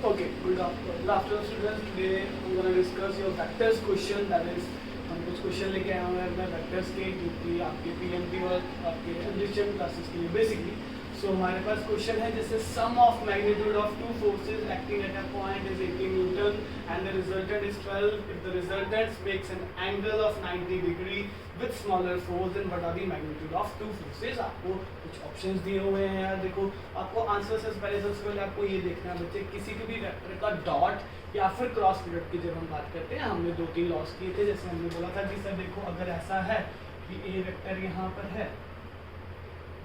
Okay, good afternoon students. Today I'm going to discuss your vectors question. That is, हम कुछ question लेके आए हुए हैं अपने वेक्टर्स के, क्योंकि आपके पीएमटी और आपके एडमिशन क्लासेस के लिए बेसिकली. सो हमारे पास क्वेश्चन है जैसे sum of magnitude of two forces acting at a point is 18 newton and the resultant is 12. If the resultant makes an angle of 90 degree with smaller force, then what are the magnitude of two forces. आपको कुछ options दिए हुए हैं यार. देखो, आपको answer से पहले सबसे पहले आपको ये देखना है बच्चे, किसी भी वेक्टर का डॉट या फिर क्रॉस प्रोडक्ट की जब हम बात करते हैं, हमने 2-3 लॉस किए थे. जैसे हमने बोला था कि सर देखो, अगर ऐसा है कि ए वेक्टर यहाँ पर है,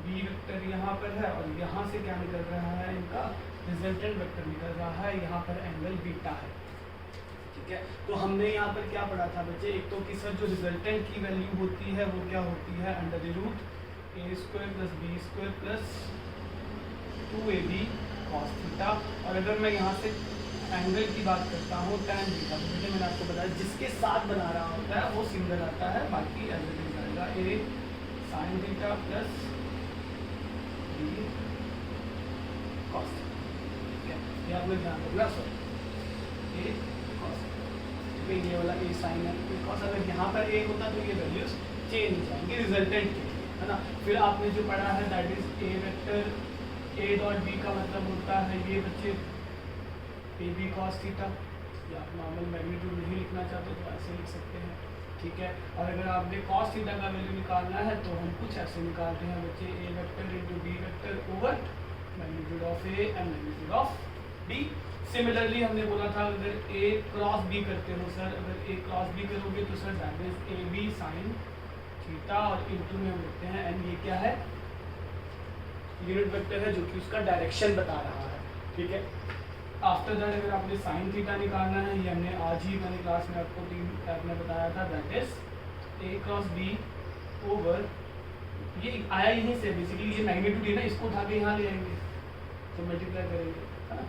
बी वेक्टर यहाँ पर है और यहाँ से क्या निकल रहा है, इनका रिजल्टेंट वेक्टर निकल रहा है, यहाँ पर एंगल बीटा है. ठीक है, तो हमने यहाँ पर क्या पढ़ा था बच्चे, एक तो कि सर जो रिजल्टेंट की वैल्यू होती है वो क्या होती है, under the root A square plus B square plus 2ab cos theta. और अगर मैं यहाँ से एंगल की बात करता हूँ tan थीटा, तो बेटे मैंने आपको बताया जिसके साथ बना रहा होता है वो सिंगल आता है, बाकी एज इट इज आएगा a sin theta plus b cos theta. ठीक है, ये आपने ध्यान रखना. सॉरी, a cos थीटा, ये वाला a sin है, बिकॉज अगर यहाँ पर a होता तो ये वैल्यूज चेंज हो जाएंगी रिजल्टेंट की, है ना. फिर आपने जो पढ़ा है that is a vector a dot b का मतलब होता है ये बच्चे ए बी कॉस थीटा. या आप नॉर्मल मैग्नीट्यूड नहीं लिखना चाहते तो ऐसे लिख सकते हैं. ठीक है, और अगर आपने कॉस थीटा का वैल्यू निकालना है तो हम कुछ ऐसे निकालते हैं बच्चे, A vector into B vector over magnitude of A and magnitude of B. Similarly हमने बोला था अगर ए क्रॉस बी करते हो सर, अगर ए क्रॉस बी करोगे तो sir that is A B sine theta, और इंटू में हम लिखते हैं एंड ये क्या है, यूनिट वेक्टर है जो कि उसका डायरेक्शन बता रहा है. ठीक है, आफ्टर दैट अगर आपने साइन थीटा निकालना है, ये हमने आज ही मैंने क्लास में आपको 3 टाइप में बताया था, that is A cross B over, ये आया यहीं से बेसिकली, ये मैग्नीट्यूड है ना, इसको उठा के यहाँ ले आएंगे तो मल्टीप्लाई करेंगे, है ना.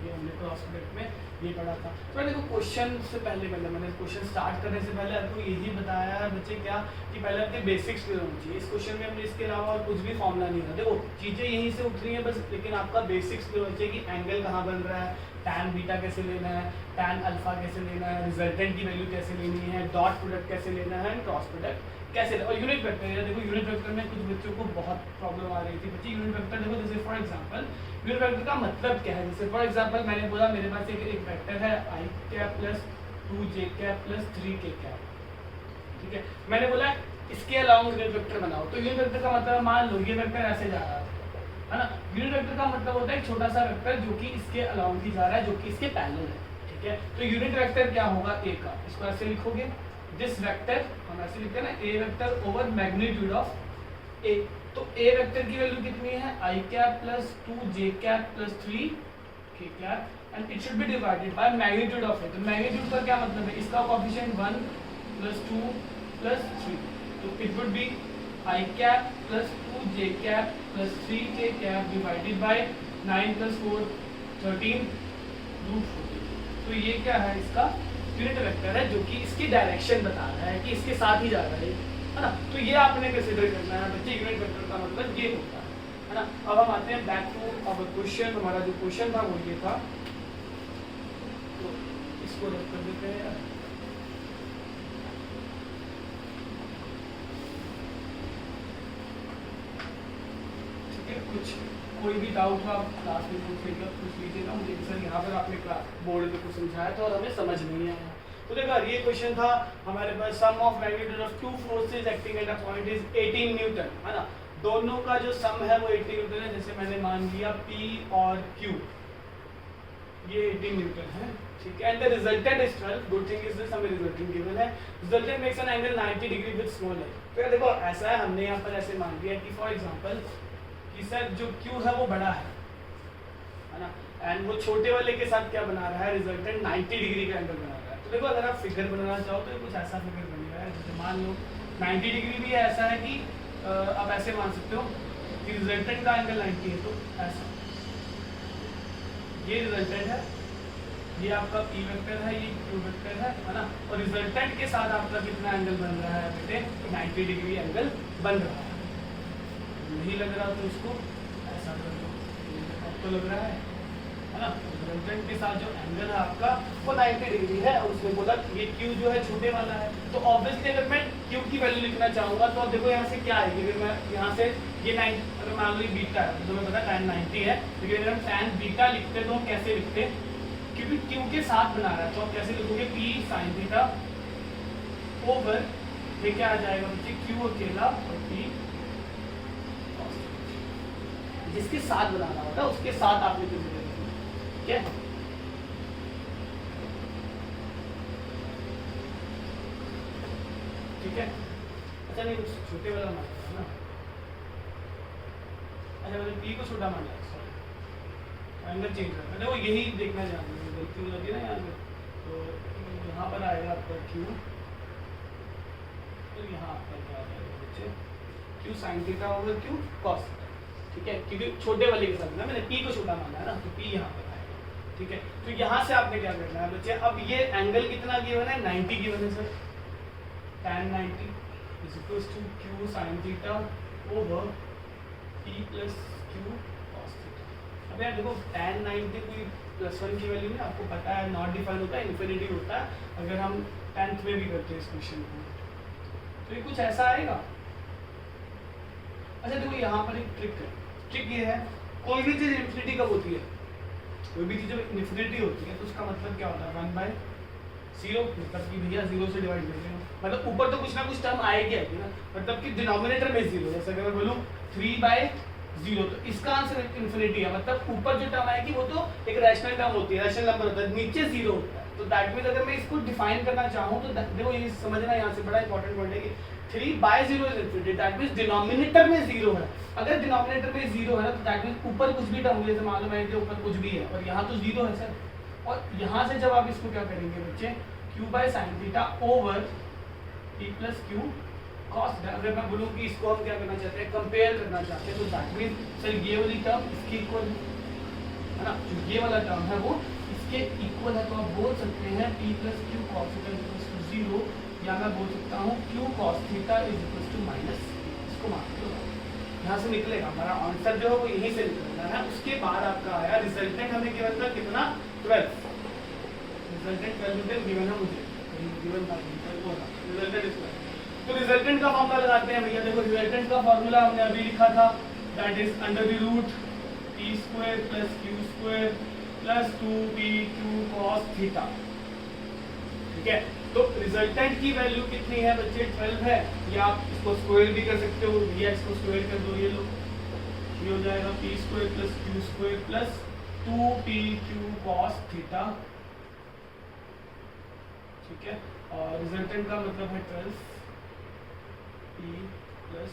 ये हमने क्रॉस प्रोडक्ट में ये पढ़ा था. तो देखो, क्वेश्चन से पहले मैंने क्वेश्चन स्टार्ट करने से पहले आपको यही बताया है बच्चे क्या, कि पहले अपने बेसिक्स क्लियर होनी चाहिए. इस क्वेश्चन में हमने इसके अलावा और कुछ भी फॉर्मूला नहीं था. देखो, चीज़ें यहीं से उठ रही हैं बस, लेकिन आपका बेसिक्स क्लियर होना चाहिए कि एंगल कहाँ बन रहा है, tan बीटा कैसे लेना है, tan अल्फा कैसे लेना है, रिजल्टेंट की वैल्यू कैसे लेनी है, डॉट प्रोडक्ट कैसे लेना है, क्रॉस प्रोडक्ट कैसे. और यूनिट वेक्टर है, देखो यूनिट वेक्टर में कुछ बच्चों को बहुत प्रॉब्लम आ रही थी बच्चे. यूनिट वेक्टर देखो, जैसे फॉर एग्जांपल यूनिट वेक्टर का मतलब क्या है. जैसे फॉर एग्जांपल मैंने बोला मेरे पास एक वेक्टर है i cap plus 2j cap plus 3k cap. ठीक है, मैंने बोला इसके अलाउंग यूनिट वेक्टर बनाओ. तो यूनिट वेक्टर का मतलब मान लो ये वेक्टर ऐसे जा रहा है ना. यूनिट वेक्टर का मतलब होता है एक छोटा सा वेक्टर जो कि इसके अलाउंग ही जा रहा है, जो कि इसके पैरेलल है. ठीक है, तो यूनिट वेक्टर क्या होगा, a का, इसको ऐसे लिखोगे, दिस वेक्टर हम ऐसे लिखते हैं ना, a vector over magnitude of a. तो a वेक्टर की वैल्यू कितनी है, i cap plus 2j cap plus 3k cap and it should be divided by magnitude of a. तो मैग्नीट्यूड का क्या मतलब है, इसका कोएफिशिएंट 1 प्लस 2 प्लस 3, तो it would be i cap plus 2j cap plus 3k cap divided by 9 plus 4 13 root 14. तो ये क्या है, इसका यूनिट वेक्टर है जो कि इसकी डायरेक्शन बता रहा है कि इसके साथ ही जा रहा है ना. तो ये आपने कंसीडर करना है बच्चे, यूनिट वेक्टर का मतलब ये होता है ना. अब हम आते हैं बैक टू अवर क्वेश्चन. हमारा जो क्वेश्चन था वो ये था, तो इसको रख कर देते हैं यार. ठीक है, कुछ कोई भी डाउट हो आप क्लास में पूछ लीजिएगा मुझे. सर यहाँ पर आपने बोर्ड पे कुछ समझाया था और हमें समझ नहीं आया. तो देखो, ये क्वेश्चन था हमारे पास, sum of magnitude of two forces acting at a point is 18 newton, है ना. दोनों का जो सम है वो 18 न्यूटन है. जैसे मैंने मान लिया P और Q, ये 18 न्यूटन है. ठीक है, and the resultant is 12. Good thing is this, हमें रिजल्टेंट गिवन है. Resultant makes an angle 90 degree with small l. तो देखो, ऐसा है, हमने यहाँ पर ऐसे मान लिया कि फॉर एग्जांपल कि सर जो Q है वो बड़ा है ना, एंड वो छोटे वाले के साथ क्या बना रहा है, रिजल्टेंट 90 डिग्री का एंगल बना रहा है. तो देखो, अगर आप फिगर बनाना चाहो तो कुछ ऐसा फिगर बनेगा. जैसे मान लो 90 डिग्री भी ऐसा है कि आप ऐसे मान सकते हो कि रिजल्टेंट का एंगल 90 है, तो ऐसा ये रिजल्टेंट है, ये आपका P वेक्टर है, ये Q वेक्टर है ना. और रिजल्टेंट के साथ आपका कितना एंगल बन रहा है बेटे, 90 डिग्री एंगल बन रहा है. नहीं लग रहा तो इसको ऐसा कर लो, अब तो लग रहा है. है ना। रिजल्टेंट के साथ जो एंगल है आपका वो 90 डिग्री है, और उसने बोला ये Q जो है छोटे वाला है, तो ऑब्वियसली अगर मैं Q की वैल्यू लिखना चाहूँगा तो अब देखो यहाँ से क्या आएगी, अगर मैं यहाँ से ये 9 अगर मान लो बीटा है तो मैं पता tan 90 है, लेकिन अगर हम tan बीटा लिखते तो हम कैसे लिखते, क्योंकि Q के साथ बना रहा है तो आप कैसे लिखोगे P sin थीटा ओवर ये क्या आ जाएगा बच्चे Q अकेला और P जिसके साथ बनाना होता है उसके साथ आपने Q लिखना है, ठीक है। ठीक है, अच्छा नहीं कुछ छोटे वाला मान लिया ना, अच्छा मैंने P को छोटा मान लिया, सॉरी एंगल चेंज कर, मैंने वो यही देखना चाहूँगा, गलती हो जाती है ना यहाँ पे, तो यहाँ पर आएगा आपका Q, तो यहाँ आपका क्या आ जाएगा बच्चे Q sin theta over Q cos theta, ठीक है, क्योंकि छोटे वाले के साथ ना मैंने P को छोटा माना है ना, तो P यहाँ पर आएगा, ठीक है। तो यहाँ से आपने क्या करना है बच्चे, अब ये एंगल कितना गिवन है 90 गिवन है sir, tan 90 is equals to Q sin theta over P plus Q cos theta। अब यार देखो tan 90 कोई +1 की वैल्यू नहीं, आपको पता है नॉट डिफाइन होता है, इन्फिनिटी होता है, अगर हम 10th में भी करते हैं इस क्वेश्चन को, तो ये कुछ ऐसा आएगा। अच्छा देखो यहाँ पर एक ट्रिक है, ट्रिक ये है कोई भी चीज़ इन्फिनिटी कब होती है, कोई भी चीज़ जब इन्फिनिटी होती है तो उसका मतलब क्या होता है 1/0, मतलब कि भैया 0 से डिवाइड कर देना, मतलब ऊपर तो कुछ ना कुछ टर्म आएगी आएगी ना, मतलब कि डिनोमिनेटर में 0, जैसे अगर मैं बोलूँ 3/0 तो इसका आंसर इन्फिनिटी है, मतलब ऊपर जो टर्म आएगी वो तो एक रैशनल टर्म होती है, रैशनल नंबर होता है, नीचे 0 होता है, तो दैट मीन्स अगर मैं इसको डिफाइन करना चाहूँ तो देखो ये समझना यहाँ से बड़ा इंपॉर्टेंट पॉइंट है कि 3/0 is infinity, that means denominator में 0 है, अगर डिनोमिनेटर में 0 है ना तो दैट मीन्स ऊपर कुछ भी टर्म जैसे मान लो मैं ऊपर कुछ भी है और यहाँ तो 0 है सर, और यहाँ से जब आप इसको क्या करेंगे बच्चे Q/sin theta over P plus Q cos theta, अगर मैं बोलूँ कि इसको हम क्या करना चाहते हैं कंपेयर करना चाहते हैं तो दैट मीन्स सर ये वाली टर्म इसके इक्वल है ना, जो ये वाला टर्म है वो इसके इक्वल है, तो आप बोल सकते हैं P plus Q cos theta is equal to 0, या मैं बोल सकता हूँ Q cos theta is equal to minus, इसको मान लो यहाँ से निकलेगा हमारा आंसर जो है वो यहीं से निकलना है। उसके बाद आपका आया रिजल्टेंट हमें गिवन था कितना 12, रिजल्टेंट 12 रुपये गिवन है मुझे, गिवन था रिजल्टेंट इज 12, तो रिजल्टेंट का फॉर्मूला लगाते हैं भैया, देखो रिजल्टेंट का फॉर्मूला हमने अभी लिखा था, that is under the root P square plus Q square plus 2PQ cos theta, ठीक है। तो रिजल्टेंट की वैल्यू कितनी है बच्चे 12 है, या आप इसको स्क्वायर भी कर सकते हो, या इसको स्क्वायर कर दो, ये लो ये हो जाएगा P square plus Q square plus 2PQ cos theta, ठीक है, और रिजल्टेंट का मतलब है 12 P प्लस,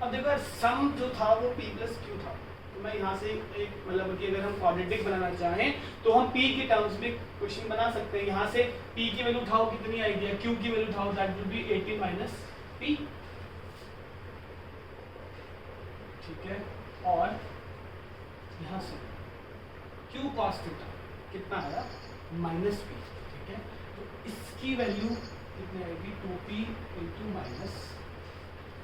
अब देखो सम जो था वो P प्लस Q था, तो मैं यहाँ से एक मतलब कि अगर हम क्वाड्रेटिक बनाना चाहें तो हम P के टर्म्स में क्वेश्चन बना सकते हैं, यहाँ से P की वैल्यू उठाओ कितनी आएगी, Q की वैल्यू उठाओ that will B 18 minus P, ठीक है, और यहाँ से Q cos थीटा कितना आया माइनस P, ठीक है, तो इसकी वैल्यू कितनी आएगी 2P इंटू माइनस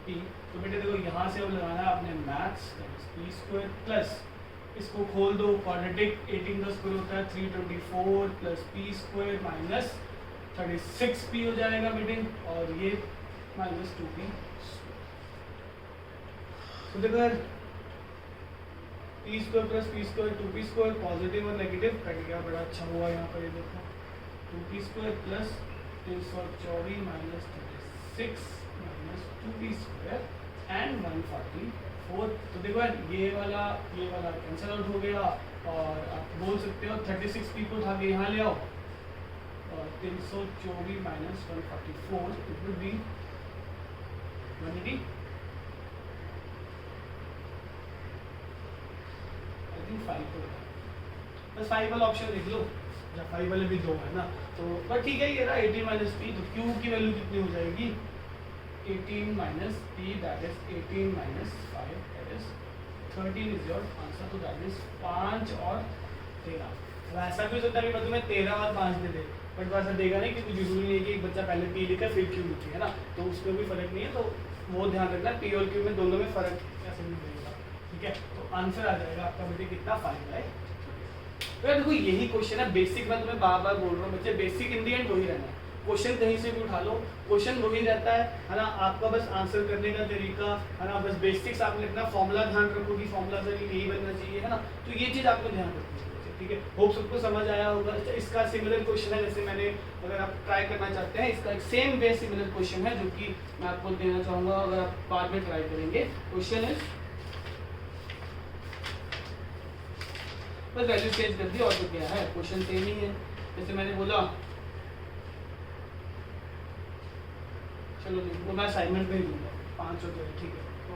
P, तो बेटे देखो यहाँ से अब लगाना है आपने मैथ्स P स्क्वायर प्लस इसको खोल दो क्वाड्रेटिक 18 का स्क्वायर होता है 324 plus P square minus 36P हो जाएगा बेटे, और ये माइनस 2P, तो देखो यार P square plus P square 2P square positive और नेगेटिव कट गया, बड़ा अच्छा हुआ यहाँ पर, ये देखो 2P square plus 324 minus 36 minus 2P square and 144, तो देखो ये वाला कैंसिल आउट हो गया, और आप बोल सकते हो 36P को उठा के यहाँ ले आओ, और 324 minus 144 it will be 180, I think 5 को बस 5 वाला ऑप्शन लिख लो, जब 5 वाले भी 2 है ना, तो बस ठीक है, ये रहा 18 माइनस P, तो Q की वैल्यू कितनी हो जाएगी 18 minus P, that is 18 minus 5, that is 13 is your answer, तो that is 5 और 13, ऐसा भी हो सकता है कि मैं तुम्हें 13 और 5 दे दे, बट वैसा देगा नहीं, क्योंकि जरूरी नहीं है कि एक बच्चा पहले P लिखे फिर Q लिखे, है ना, तो उसमें भी फर्क नहीं है, तो वो ध्यान रखना P और Q में दोनों में फर्क कैसे नहीं देगा, ठीक है, तो आंसर आ जाएगा आपका बेटे कितना 5/3। तो यार देखो यही क्वेश्चन है बेसिक, मैं तुम्हें बार बार बोल रहा हूँ बच्चे, बेसिक इन दी एंड वही रहना है, क्वेश्चन कहीं से भी उठा लो क्वेश्चन वही रहता है ना, आपका बस आंसर करने का तरीका है ना, बस बेसिक्स आपने अपना फॉर्मूला ध्यान रखो कि फॉर्मूला सर यही बनना चाहिए है ना, तो ये चीज़ आपको ध्यान रखनी है, ठीक है। होप सबको समझ आया होगा। अच्छा इसका सिमिलर क्वेश्चन है, जैसे मैंने, अगर आप ट्राई करना चाहते हैं इसका एक सेम वे सिमिलर क्वेश्चन है जो कि मैं आपको देना चाहूँगा, अगर आप बाद में ट्राई करेंगे। क्वेश्चन है, बस वैल्यू चेंज कर दी और तो क्या है, क्वेश्चन सेम ही है। जैसे मैंने बोला, चलो वो मैं असाइनमेंट में ही दूंगा 5 रुपये, ठीक है तो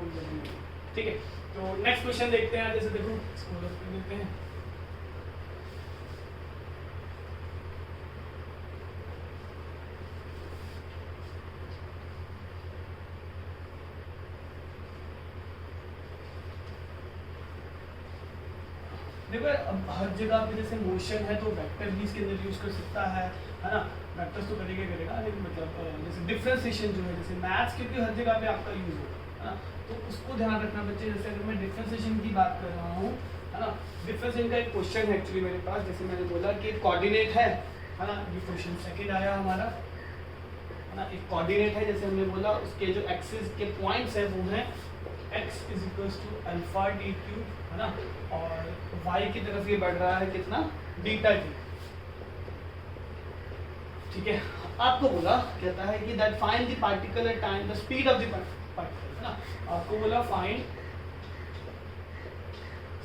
ठीक है। तो नेक्स्ट क्वेश्चन देखते हैं, जैसे देखो इसको कर देते हैं। देखो अब हर जगह पे जैसे मोशन है तो वेक्टर भी इसके अंदर यूज कर सकता है ना, वेक्टर्स तो करेगा, लेकिन मतलब जैसे डिफरेंशिएशन जो है, जैसे मैथ्स क्योंकि हर जगह पे आपका यूज होगा है ना, तो उसको ध्यान रखना बच्चे। जैसे अगर मैं डिफरेंशिएशन की बात कर रहा हूँ है ना, डिफरेंशिएशन का एक क्वेश्चन है एक्चुअली मेरे पास, जैसे मैंने बोला कि कोऑर्डिनेट है ना, ये क्वेश्चन सेकंड आया हमारा है ना, एक कोऑर्डिनेट है, जैसे हमने बोला उसके जो एक्सिस के पॉइंट्स है वो हैं x is equals to alpha D cube है ना, और y की तरफ ये बढ़ रहा है कितना, बीटा टी, ठीक है। आपको बोला कहता है कि that find the particle at time the speed of the particle है ना, आपको बोला find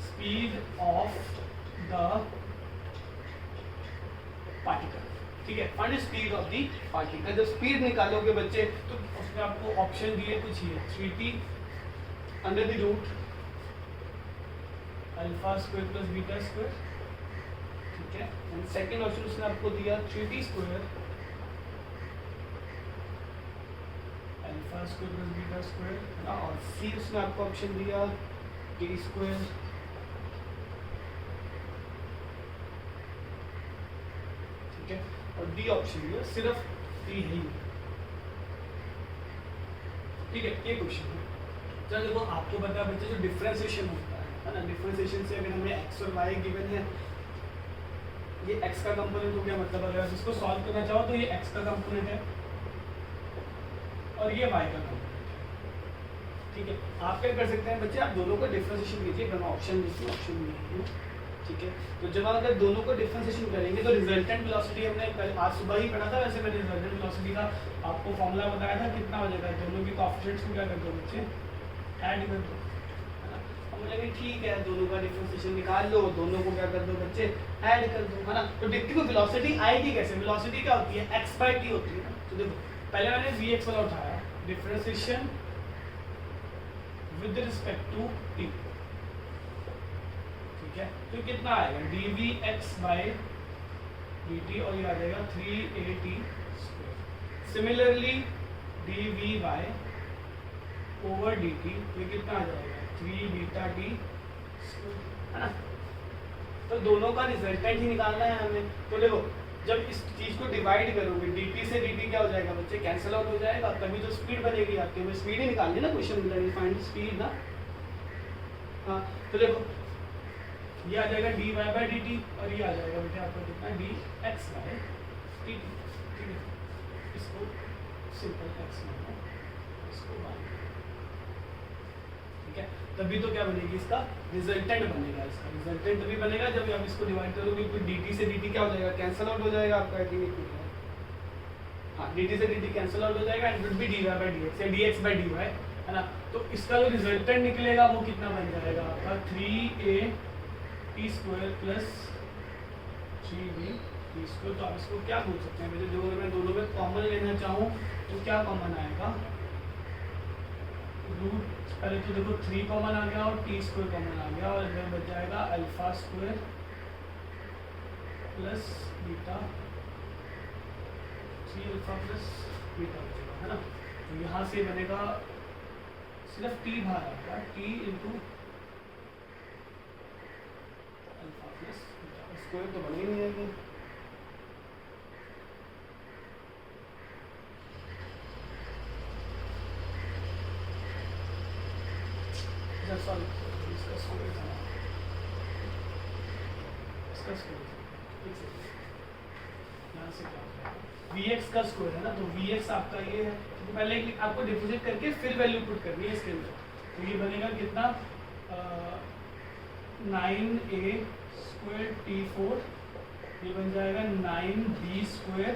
speed of the particle, ठीक है, find speed of the particle. जब स्पीड निकालोगे बच्चे तो उसमें आपको ऑप्शन दिए कुछ ही है, 3t under the root alpha square plus beta square, ठीक है, एंड सेकंड ऑप्शन उसने आपको दिया 3t square alpha square plus beta square है ना, और सी उसने आपको ऑप्शन दिया t स्क्वायर ठीक है, और डी ऑप्शन दिया सिर्फ t ही, ठीक है। ये क्वेश्चन है। चलो देखो आपको पता है बच्चे जो डिफरेंशिएशन होता है ना, डिफरेंशिएशन से अगर हमें x और y गिवन है, ये x का कंपोनेंट हो गया, मतलब अगर आप इसको सॉल्व करना चाहो तो ये x का कंपोनेंट है और ये y का कंपोनेंट है, ठीक है। आप क्या कर सकते हैं बच्चे, आप दोनों को डिफरेंशिएशन कीजिए, मैं ऑप्शन देखिए, ऑप्शन नहीं है, ठीक है। तो जब आप अगर दोनों को डिफरेंशिएशन करेंगे तो रिजल्टेंट वेलोसिटी हमने कल आज सुबह ही पढ़ा था, वैसे मैंने रिजल्टेंट वेलोसिटी का आपको फॉर्मूला बताया था, कितना हो जाएगा, दोनों के कोएफिशिएंट्स को क्या कर दो बच्चे, ऐड कर दो है ना। हम बोलेंगे ठीक है दोनों का डिफरेंशिएशन निकाल लो, दोनों को क्या कर दो बच्चे, ऐड कर दो है ना। तो देखो वेलोसिटी आएगी कैसे, वेलोसिटी क्या होती है, x/t होती है ना। तो देखो पहले मैंने vx वाला उठाया, differentiation with respect to t, ठीक है, तो कितना आएगा dvx/dt और ये आ जाएगा 3at square. Similarly dvy over dt ये कितना आ जाएगा 3 बीटा t है ना। तो दोनों का रिजल्टेंट ही निकालना है हमें। तो देखो जब इस चीज को डिवाइड करोगे dt से dt क्या हो जाएगा बच्चे, कैंसिल आउट हो जाएगा, तभी तो स्पीड बनेगी आपकी, हमें स्पीड ही निकालनी है ना, क्वेश्चन में फाइंड स्पीड ना। हाँ तो देखो ये आ जाएगा dy बाय dt और ये आ जाएगा बेटे आपका कितना dx बाय dt, ठीक है। इसको सिंपल x मानो, इसको y, ठीक है। तभी तो क्या बनेगी, इसका रिजल्टेंट बनेगा, इसका रिजल्टेंट तभी बनेगा जब आप इसको डिवाइड करोगे, क्योंकि dt से dt क्या हो जाएगा, कैंसिल आउट हो जाएगा आपका, हाँ dt से dt कैंसिल आउट हो जाएगा and will be dy by dx या dx बाय dy है ना। तो इसका जो रिजल्टेंट निकलेगा वो कितना बन जाएगा आपका 3at square plus 3b t square. तो आप इसको क्या बोल सकते हैं, जो मैं दोनों में कॉमन लेना चाहूँ तो क्या कॉमन आएगा, रूट, पहले तो देखो 3 कॉमन आ गया और t स्क्वायर कॉमन आ गया और इधर बच जाएगा alpha square plus beta, 3 alpha plus beta बचेगा है ना। तो यहाँ से बनेगा सिर्फ t बाहर आएगा, t into alpha plus beta, square तो बन ही नहीं आएगी। इसका डिस्कस करें यहाँ से क्या होता है Vx का स्क्वायर है ना, तो Vx आपका ये है, तो पहले आपको डिपोजिट करके फिर वैल्यू पुट करनी है इसके अंदर, तो ये बनेगा कितना 9a स्क्वायर t4, ये बन जाएगा 9b स्क्वायर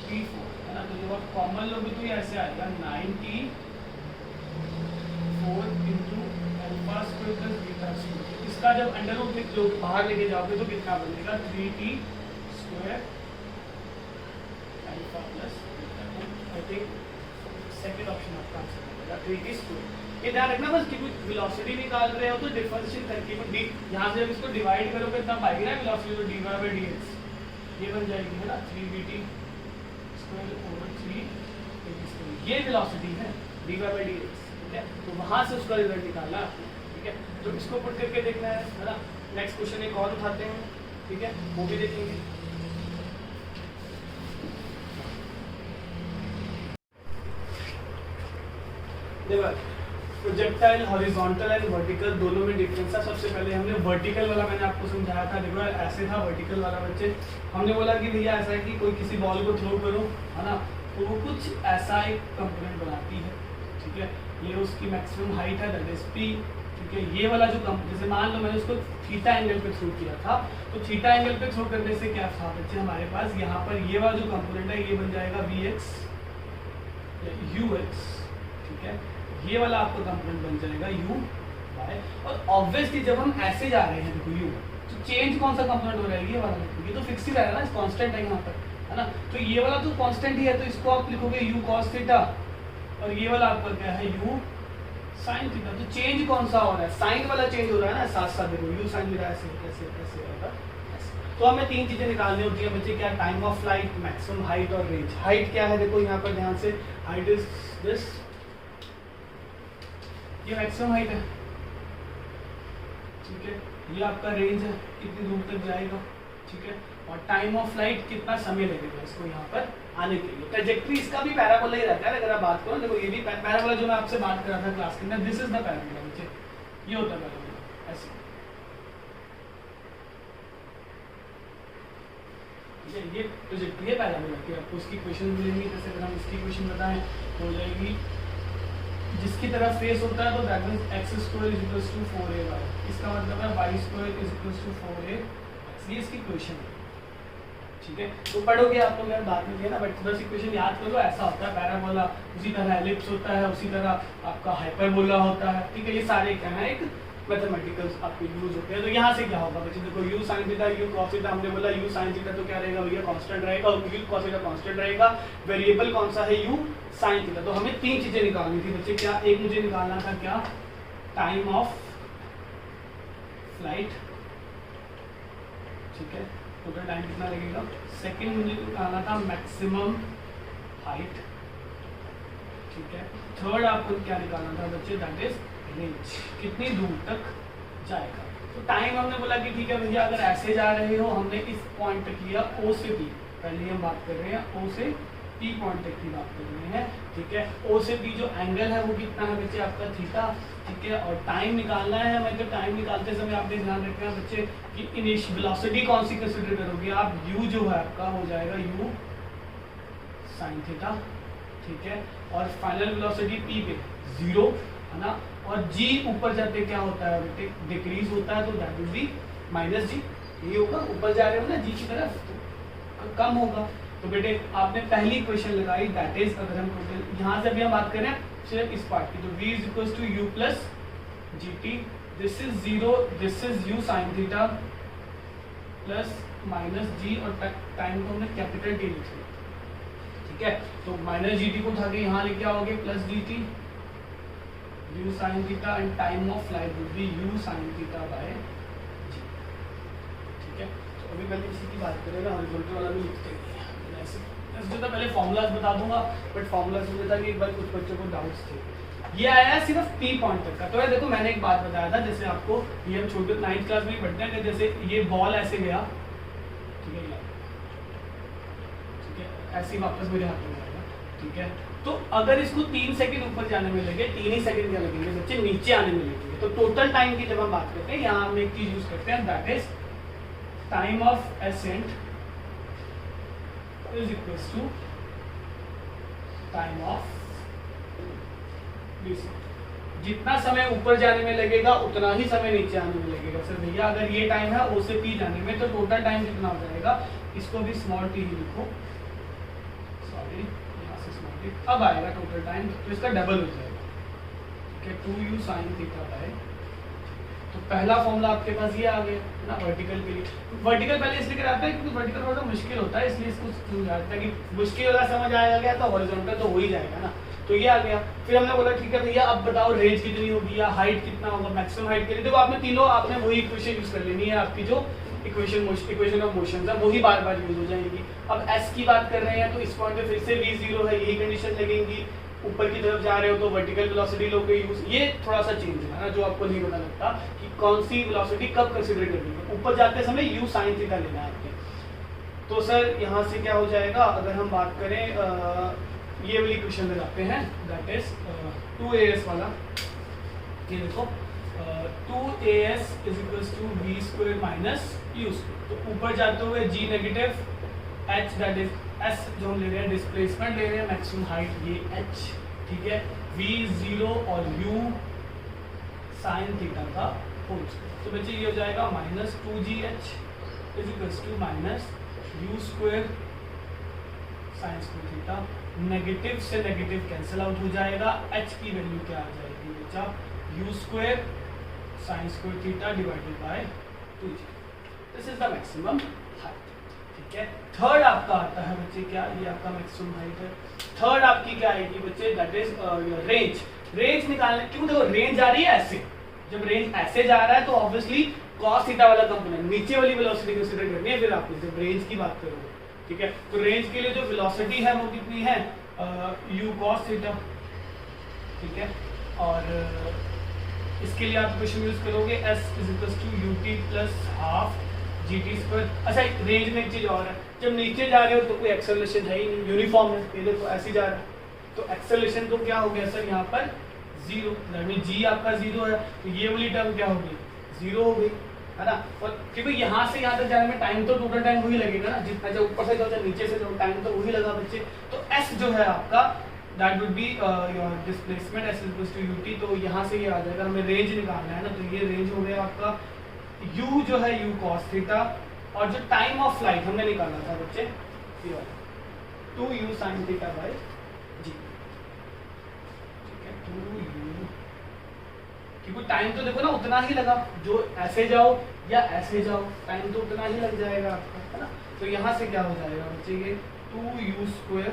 t4 है ना, तो जब आप कॉमन लोगे तो ये ऐसे आएगा 9t4 into alpha square plus beta square, इसका जब अंडर रूट जो बाहर लेके जाओगे तो कितना बनेगा 3t square alpha plus I think second option आपका आंसर बनेगा 3t स्क्वायर। ये ध्यान रखना बस कि कुछ वेलोसिटी निकाल रहे हो तो डिफरेंशियल करके डी यहाँ से जब इसको डिवाइड करोगे तब आएगी ना वेलोसिटी, तो dy/dx ये बन जाएगी है ना 3vt स्क्वायर ओवर 3 ये वेलोसिटी है dy/dx, ठीक है, तो वहाँ से उसका रिजल्ट निकालना है, ठीक है, तो इसको पुट करके देखना है ना। नेक्स्ट क्वेश्चन एक और उठाते हैं, ठीक है, वो भी देखेंगे। देखो प्रोजेक्टाइल हॉरिजॉन्टल एंड वर्टिकल दोनों में डिफरेंस था। सबसे पहले हमने वर्टिकल वाला मैंने आपको समझाया था, देखो ऐसे था वर्टिकल वाला बच्चे, हमने बोला कि भैया ऐसा है कि कोई किसी बॉल को थ्रो करो है ना, तो वो कुछ ऐसा एक कंपोनेंट बनाती है, ठीक है, ये उसकी मैक्सिमम हाइट है दैट इज p, ठीक है, ये वाला जो जैसे मान लो मैंने उसको थीटा एंगल पे थ्रो किया था, तो थीटा एंगल पे थ्रो करने से क्या था बच्चे हमारे पास यहाँ पर ये वाला जो कंपोनेंट है ये बन जाएगा vx ux, ठीक है, ये वाला आपका कंपोनेंट बन जाएगा u y, और ऑब्वियसली जब हम ऐसे जा रहे हैं देखो u, तो चेंज कौन सा कंपोनेंट हो रहा है ये वाला, ये तो फिक्स ही रहेगा ना, कांस्टेंट है यहाँ पर है ना, तो ये वाला तो कांस्टेंट ही है, तो इसको आप लिखोगे u cos थीटा, और ये वाला आपका क्या है u sin थीटा, तो चेंज कौन सा हो रहा है, साइन वाला चेंज हो रहा है ना, साथ साथ देखो u sin थीटा ऐसे कैसे कैसे होगा। तो हमें तीन चीजें निकालनी होती है बच्चे, क्या, time of flight, maximum height और रेंज। हाइट क्या है देखो यहाँ पर ध्यान से, हाइट इज दिस, ये मैक्सिमम हाइट है, ठीक है, ये आपका रेंज है कितनी दूर तक जाएगा, ठीक है, और टाइम ऑफ फ्लाइट कितना समय लगेगा इसको यहाँ पर आने के लिए। ट्रैजेक्टरी इसका भी पैराबोला ही रहता है, अगर आप बात करो देखो ये भी पैराबोला जो मैं आपसे बात कर रहा था क्लास के अंदर, दिस इज द पैराबोला बच्चे, ये होता है पैराबोला ऐसे, ये ट्रैजेक्टरी है पैराबोला की, आपको उसकी क्वेश्चन मिलेंगी, जैसे अगर हम इसकी क्वेश्चन बताएं तो हो जाएगी जिसकी तरफ फेस होता है तो that means x square is equals to 4ay, इसका मतलब है y square is equals to 4a, ये इसकी क्वेश्चन है, ठीक है, तो पढ़ोगे आप लोग यार बात में दिया ना, बट बस इक्वेशन याद कर लो, ऐसा होता है पैराबोला, उसी तरह एलिप्स होता है, उसी तरह आपका हाइपरबोला होता है, ठीक है, ये सारे क्या है एक मैथमेटिकल्स आपके यूज होते हैं। तो यहाँ से क्या होगा बच्चे देखो u sin theta u cos theta, हमने बोला u sin थीटा तो क्या रहेगा भैया कांस्टेंट रहेगा, और u cos थीटा कांस्टेंट रहेगा, वेरिएबल कौन सा है u sin थीटा। तो हमें तीन चीजें निकालनी थी बच्चे, क्या, एक मुझे निकालना था क्या, टाइम ऑफ फ्लाइट, ठीक है, टोटल टाइम कितना लगेगा, सेकंड मुझे निकालना था मैक्सिमम हाइट, ठीक है, थर्ड आपको क्या निकालना था बच्चे दैट इज रेंज, कितनी दूर तक जाएगा। तो टाइम हमने बोला कि ठीक है भैया अगर ऐसे जा रहे हो, हमने इस पॉइंट तक लिया O से P, पहले हम बात कर रहे हैं O से P पॉइंट तक की बात कर रहे हैं, ठीक है, O से P जो एंगल है वो कितना है बच्चे आपका थीटा, ठीक है, और टाइम निकालना है हमें, तो टाइम निकालते समय आपने ध्यान रखना है बच्चे कि इनिशियल वेलोसिटी कौन सी कंसीडर करोगे आप, u जो है आपका हो जाएगा u sin थीटा, ठीक है, और फाइनल वेलोसिटी P पे 0 है ना, और g ऊपर जाते क्या होता है बेटे, डिक्रीज होता है, तो दैट विल बी माइनस जी, ये होगा, ऊपर जा रहे हो ना g की तरफ तो कम होगा। तो बेटे आपने पहली इक्वेशन लगाई दैट इज, अगर हम टोटल यहाँ से भी हम बात करें सिर्फ इस पार्ट की, तो v is equals to u plus gt, this is 0, this is u sin theta plus minus g, और टाइम को हमने कैपिटल T लिख लिया, ठीक है, तो माइनस gt को उठा के यहाँ लेके आओगे plus gt u sin theta, and time of flight will be u sin theta by g, ठीक है। तो अभी पहले इसी की बात करेंगे, हॉरिजॉन्टल वाला भी लिखते हैं ऐसे तो पहले फॉर्मूलाज बता दूंगा, बट फॉर्मूलाज में था कि एक बार कुछ बच्चों को डाउट्स थे। ये आया है सिर्फ P पॉइंट तक का, तो देखो मैंने एक बात बताया था, जैसे आपको ये हम छोटे 9th क्लास में पढ़ते हैं कि जैसे ये बॉल ऐसे गया, ठीक है, ऐसे वापस मेरे हाथ में आएगा, ठीक है, तो अगर इसको 3 सेकंड ऊपर जाने में लगे, 3 ही सेकंड क्या लगेंगे बच्चे नीचे आने में लगेंगे, तो टोटल टाइम की जब हम बात करते हैं यहाँ हम एक चीज यूज करते हैं that is time of ascent is equals to time of descent. जितना समय ऊपर जाने में लगेगा उतना ही समय नीचे आने में लगेगा। सर भैया अगर ये टाइम है ओ से पी जाने में, तो टोटल टाइम कितना हो जाएगा? इसको भी स्मॉल टी ही लिखो, सॉरी यहाँ से स्मॉल टी। अब आएगा टोटल टाइम, तो इसका डबल हो जाएगा, ठीक है, 2u sin थीटा बाय। तो पहला फॉर्मूला आपके पास ये आ गया ना वर्टिकल के लिए। वर्टिकल पहले इसलिए कराता है क्योंकि वर्टिकल थोड़ा सा मुश्किल होता है, इसलिए इसको समझाता है कि मुश्किल वाला समझ आया गया तो हॉरिजॉन्टल तो हो ही जाएगा ना। तो ये आ गया। फिर हमने बोला ठीक है भैया अब बताओ रेंज कितनी होगी या हाइट कितना होगा मैक्सिमम हाइट के लिए। देखो आपने तीनों आपने वही इक्वेशन यूज कर लेनी है, आपकी जो इक्वेशन ऑफ मोशन है वही बार बार यूज हो जाएगी। अब s की बात कर रहे हैं तो इस पॉइंट पे फिर से v0 है, यही कंडीशन लगेंगी। ऊपर की तरफ जा रहे हो तो वर्टिकल वेलोसिटी लोगे यूज। ये थोड़ा सा चेंज है ना, जो आपको नहीं पता लगता कि कौन सी वेलोसिटी कब कंसीडर करनी है। ऊपर जाते समय u sin थीटा लेना है आपके। तो सर यहाँ से क्या हो जाएगा, अगर हम बात करें ये वाली इक्वेशन लगाते हैं, दैट इज 2as वाला। ये देखो 2as is equals to v square minus u square. तो ऊपर जाते हुए g negative, h that is s जो हम ले रहे हैं डिस्प्लेसमेंट ले रहे हैं, मैक्सिमम हाइट ये h, ठीक है, v0 और u sin थीटा का होल स्क्वायर। तो बच्चे ये हो जाएगा minus 2gh is equals to minus u square sine square theta. Negative से नेगेटिव कैंसिल आउट हो जाएगा, h की वैल्यू क्या आ जाएगी बच्चा, u square sine square theta divided by 2g। This is the maximum height, ठीक है। थर्ड आपका आता है बच्चे क्या, ये आपका मैक्सिमम हाइट है। थर्ड आपकी क्या आएगी बच्चे, दैट इज रेंज। रेंज निकालने क्यों, देखो रेंज आ रही है ऐसे, जब रेंज ऐसे जा रहा है तो ऑब्वियसली cos थीटा वाला कंपोनेंट नीचे वाली वेलोसिटी कंसीडर करनी है। फिर आपको जब रेंज की बात करोगे, ठीक है, तो रेंज के लिए जो वेलोसिटी है वो कितनी है, u cos थीटा, ठीक है। और इसके लिए आप इक्वेशन यूज करोगे s is equal to ut plus half gt square. अच्छा रेंज में एक चीज और है, जब नीचे जा रहे हो तो कोई एक्सेलरेशन है ही नहीं, यूनिफॉर्म है, ये देखो ऐसे जा रहा है, तो एक्सेलरेशन तो क्या हो गया सर यहाँ पर 0, दैट मीन g आपका 0 है, तो ये वाली टर्म क्या होगी 0 हो गई, है ना। और क्योंकि यहाँ से यहाँ तक जाने में टाइम तो टोटल टाइम वही लगेगा ना, जितना जो ऊपर से जाओ चाहे नीचे से जाओ टाइम तो वही लगा बच्चे। तो s जो है आपका that would be your displacement s equals to ut। तो यहाँ से ये आ जाएगा, हमें रेंज निकालना है ना, तो ये रेंज हो गया आपका u जो है u cos थीटा, और जो टाइम ऑफ फ्लाइट हमने निकाला था बच्चे 2u sin theta by g, ठीक है। 2u क्योंकि टाइम तो देखो ना उतना ही लगा, जो ऐसे जाओ या ऐसे जाओ टाइम तो उतना ही लग जाएगा आपका, है ना। तो यहाँ से क्या हो जाएगा बच्चे, ये 2u स्क्वायर,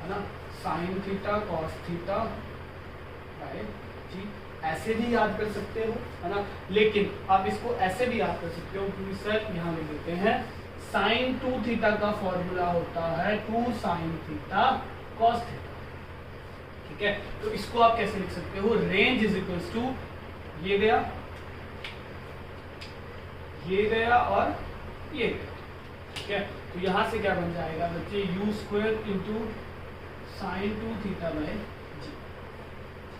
है ना, sine theta cos theta by g. ऐसे भी याद कर सकते हो, है ना, लेकिन आप इसको ऐसे भी याद कर सकते हो क्योंकि सर यहाँ लिख देते हैं साइन 2 थीटा का फॉर्मूला होता है 2 साइन थीटा कॉस थीटा, ठीक है। तो इसको आप कैसे लिख सकते हो, रेंज इज इक्वल्स टू ये गया और ये गया, ठीक है। तो यहां से क्या बन जाएगा बच्चे, u square into sine 2 theta by g,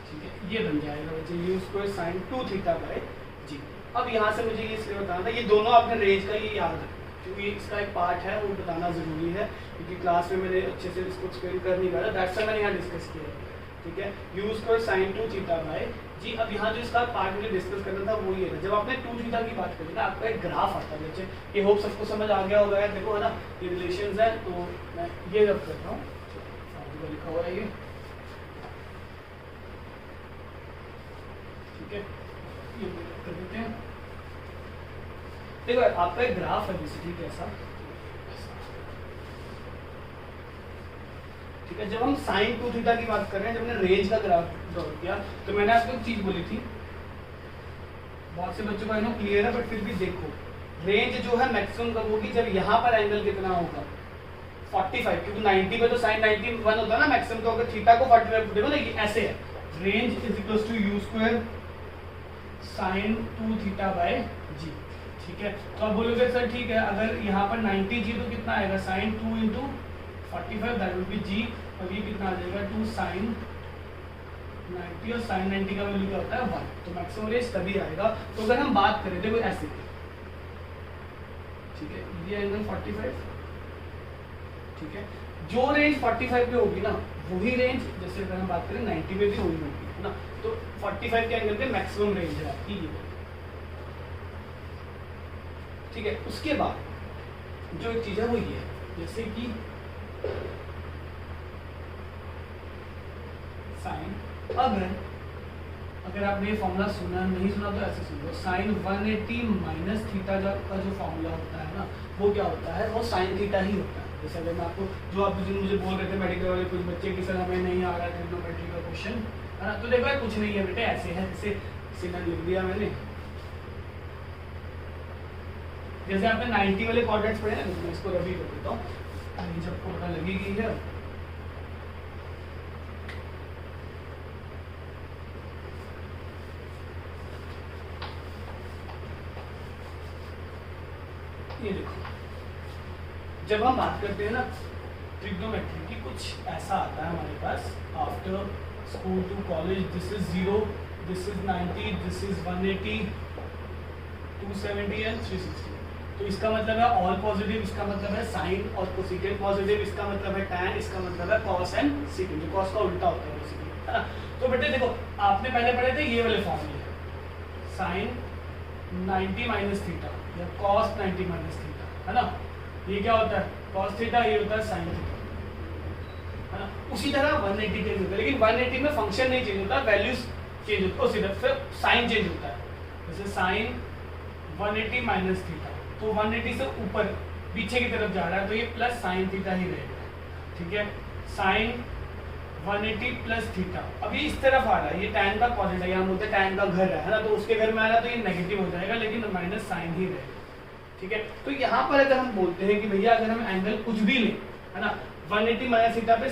ठीक है, ये बन जाएगा बच्चे u square sine 2 theta by g. अब यहाँ से मुझे ये इसलिए बताना, ये दोनों आपने रेंज का ये याद रखना क्योंकि इसका एक पार्ट है वो बताना जरूरी है, क्योंकि क्लास में मैंने अच्छे से इसको एक्सप्लेन कर नहीं पाया, दैट्स व्हाई मैंने यहाँ डिस्कस किया है, ठीक है। u square sine 2 theta by g. अब यहाँ जो इसका पार्ट मुझे डिस्कस करना था वो ये है, जब आपने 2 थीटा की बात करी ना, आपका एक ग्राफ आता है बच्चे, ये होप सबको समझ आ गया होगा यार, देखो है ना ये रिलेशंस है। तो मैं ये रब करता हूँ, लिखा हुआ है ये, ठीक है, ये कर देते हैं। देखो आपका एक ग्राफ है बेसिकली कैसा, ठीक है। जब हम साइन 2 थीटा की बात कर रहे हैं, जब हमने रेंज का ग्राफ ड्रॉ किया तो मैंने आपको एक चीज बोली थी, बहुत से बच्चों का क्लियर है बट फिर भी देखो, रेंज जो है मैक्सिमम कब होगी, जब यहाँ पर एंगल कितना होगा 45, क्योंकि 90 पे तो साइन 91 होता है ना मैक्सिमम, तो अगर थीटा को 45 देखो ना ये ऐसे है, range is equals to u square sine 2 theta by g, ठीक है। तो अब बोलोगे सर ठीक है, अगर यहाँ पर 90 जी तो कितना आएगा sine 2 into 45 that will be g, और ये कितना आ जाएगा 2 साइन 90, और साइन 90 का वैल्यू क्या होता है 1, तो मैक्सिमम रेंज तभी आएगा। तो अगर हम बात करें देखो ऐसे, ठीक है, ये एंगल 45, ठीक है। जो रेंज 45 पे होगी ना वही रेंज, जैसे अगर हम बात करें 90 पे भी वही होगी, है ना। तो 45 के एंगल पे मैक्सिमम रेंज है आपकी ये, ठीक है। उसके बाद जो एक चीज है वो ये है, जैसे कि साइन, अगर आपने ये फॉर्मूला सुना नहीं सुना तो ऐसे सुन लो, साइन 180 माइनस थीटा का जो फॉर्मूला होता है ना वो क्या होता है, वो साइन थीटा ही होता है। जैसे अगर मैं आपको जो आप मुझे बोल रहे थे मेडिकल वाले कुछ बच्चे की सर हमें नहीं आ रहा ट्रिग्नोमेट्री का क्वेश्चन, है ना, तो देखो यार कुछ नहीं है बेटे, ऐसे है, इसे ना लिख दिया मैंने। जैसे आपने 90 वाले क्वाड्रेंट्स पढ़े ना, मैं इसको रवि कर देता हूँ जब को पता लगेगी है। ये देखो, जब हम बात करते हैं ना ट्रिग्नोमेट्री की, कुछ ऐसा आता है हमारे पास, after school to college, this is 0, this is 90, this is 180, 270 and 360। तो इसका मतलब है ऑल पॉजिटिव, इसका मतलब है साइन और कोसेकेंट पॉजिटिव, इसका मतलब है टैन, इसका मतलब है कॉस एंड सेकेंट, जो कॉस का उल्टा होता है बेसिकली, है ना। तो बेटे देखो आपने पहले पढ़े थे ये वाले फॉर्मूले, साइन 90 माइनस थीटा या कॉस 90 माइनस थीटा, है ना। ये क्या होता है कॉस थीटा, ये होता है साइन थीटा, है ना। उसी तरह 180 चेंज होता है, लेकिन 180 में फंक्शन नहीं चेंज होता, वैल्यूज चेंज होता है, उसी तरह फिर साइन चेंज होता है। जैसे साइन 180 माइनस थीटा, तो 180 से ऊपर पीछे की तरफ जा रहा है तो ये प्लस साइन थीटा ही रहेगा, ठीक है। साइन 180 प्लस थीटा, अब ये इस तरफ आ रहा है, ये टैन का पॉजिटिव है, यहाँ बोलते हैं टैन का घर है ना, तो उसके घर में आ रहा है तो ये नेगेटिव हो जाएगा, लेकिन माइनस साइन ही रहेगा, ठीक है। तो यहाँ पर अगर हम बोलते हैं कि भैया अगर हम एंगल कुछ भी लें, है ना, 180 माइनस थीटा पे